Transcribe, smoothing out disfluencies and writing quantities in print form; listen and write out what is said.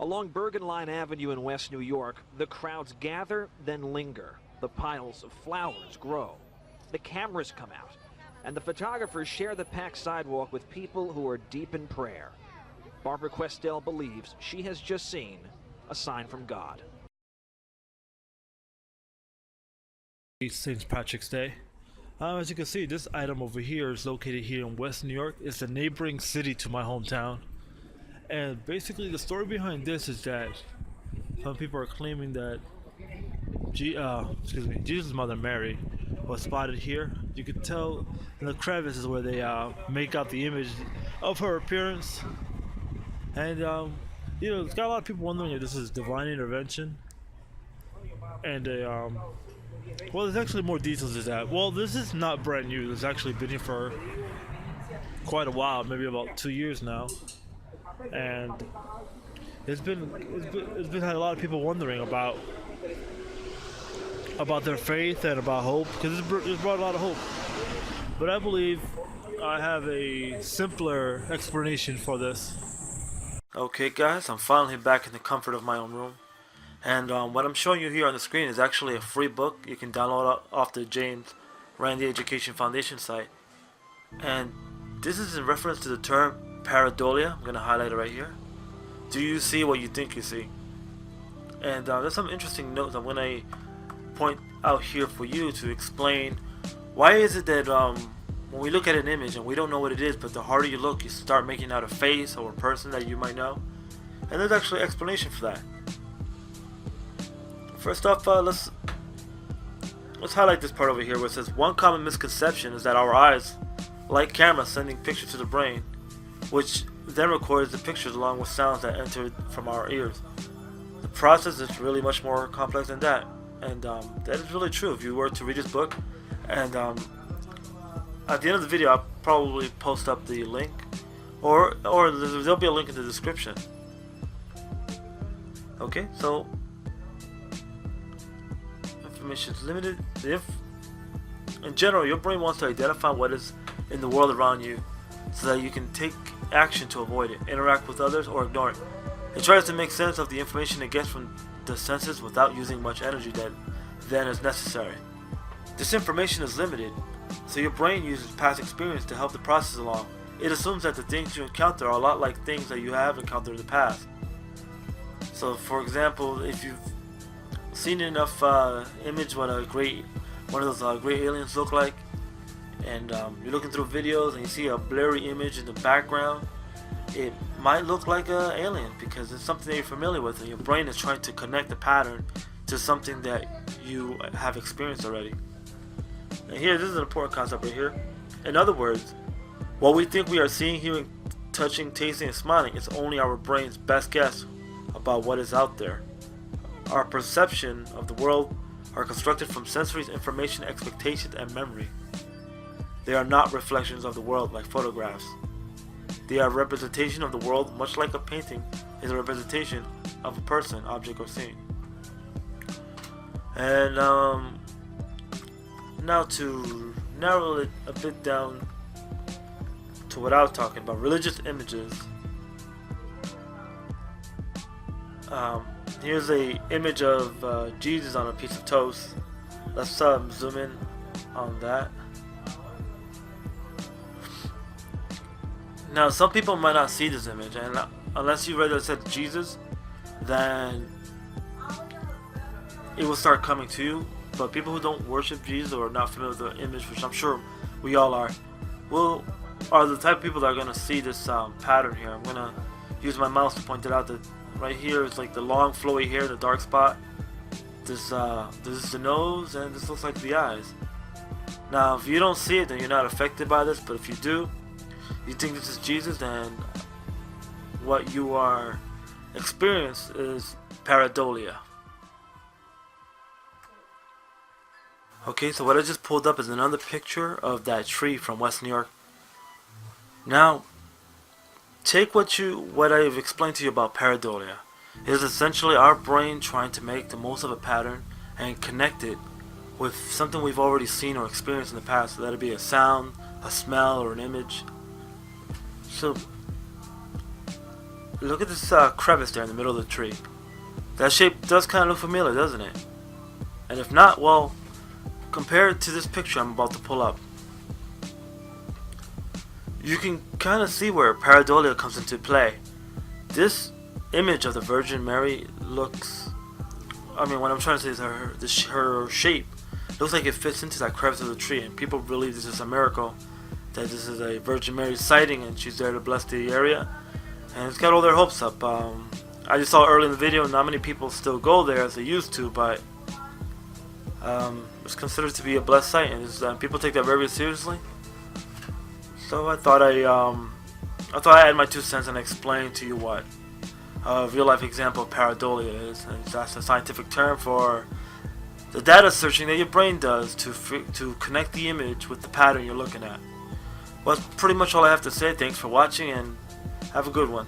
Along Bergen Line Avenue in West New York, the crowds gather, then linger. The piles of flowers grow. The cameras come out, and the photographers share the packed sidewalk with people who are deep in prayer. Barbara Questel believes she has just seen a sign from God. St. Patrick's Day. As you can see, this item over here is located here in West New York. It's a neighboring city to my hometown. And basically the story behind this is that some people are claiming that Jesus' mother Mary was spotted here. You can tell in the crevices where they make out the image of her appearance. And it's got a lot of people wondering if this is divine intervention. And well, there's actually more details to that. Well, this is not brand new. It's actually been here for quite a while, maybe about 2 years now. And it's been had a lot of people wondering about their faith and about hope, because it's brought a lot of hope. But I believe I have a simpler explanation for this. Okay guys, I'm finally back in the comfort of my own room. And what I'm showing you here on the screen is actually a free book you can download off the James Randi Education Foundation site. And this is in reference to the term Paridolia. I'm going to highlight it right here. Do you see what you think you see? And there's some interesting notes I'm going to point out here for you to explain why is it that when we look at an image and we don't know what it is, but the harder you look, you start making out a face or a person that you might know. And there's actually an explanation for that. First off, let's highlight this part over here where it says, one common misconception is that our eyes, like cameras sending pictures to the brain, which then records the pictures along with sounds that enter from our ears. The process is really much more complex than that, and that is really true if you were to read this book. And at the end of the video, I'll probably post up the link, or there'll be a link in the description. Okay, so information is limited. In general, your brain wants to identify what is in the world around you so that you can take action to avoid it, interact with others, or ignore it. It tries to make sense of the information it gets from the senses without using much energy that then is necessary. This information is limited, so your brain uses past experience to help the process along. It assumes that the things you encounter are a lot like things that you have encountered in the past. So for example, if you've seen enough image what one of those great aliens look like, and you're looking through videos and you see a blurry image in the background, it might look like an alien because it's something that you're familiar with, and your brain is trying to connect the pattern to something that you have experienced already. And here, this is an important concept right here. In other words, what we think we are seeing, hearing, touching, tasting, and smiling is only our brain's best guess about what is out there. Our perception of the world are constructed from sensory information, expectations, and memory. They are not reflections of the world like photographs. They are a representation of the world, much like a painting is a representation of a person, object, or scene. And now to narrow it a bit down to what I was talking about, religious images. Here's a image of Jesus on a piece of toast. Let's zoom in on that. Now, some people might not see this image, and unless you read that it said Jesus, then it will start coming to you. But people who don't worship Jesus or are not familiar with the image, which I'm sure we all are the type of people that are going to see this pattern here. I'm going to use my mouse to point it out. That right here is like the long flowy hair, the dark spot. This is the nose, and this looks like the eyes. Now, if you don't see it, then you're not affected by this. But if you do, you think this is Jesus, then what you are experiencing is Paridolia. Okay, so what I just pulled up is another picture of that tree from West New York. Now, take what I've explained to you about Paridolia. It is essentially our brain trying to make the most of a pattern and connect it with something we've already seen or experienced in the past. So that'd be a sound, a smell, or an image. So look at this crevice there in the middle of the tree. That shape does kind of look familiar, doesn't it? And if not, well, compare it to this picture I'm about to pull up. You can kind of see where Paridolia comes into play. This image of the Virgin Mary looks, I mean, what I'm trying to say is her shape looks like it fits into that crevice of the tree, and people believe this is a miracle, that this is a Virgin Mary sighting and she's there to bless the area, and it's got all their hopes up. I just saw early in the video, not many people still go there as they used to, but it's considered to be a blessed site, and people take that very seriously. So I thought I'd add my 2 cents and explain to you what a real life example of Paridolia is. And that's a scientific term for the data searching that your brain does to connect the image with the pattern you're looking at. Well, that's pretty much all I have to say. Thanks for watching and have a good one.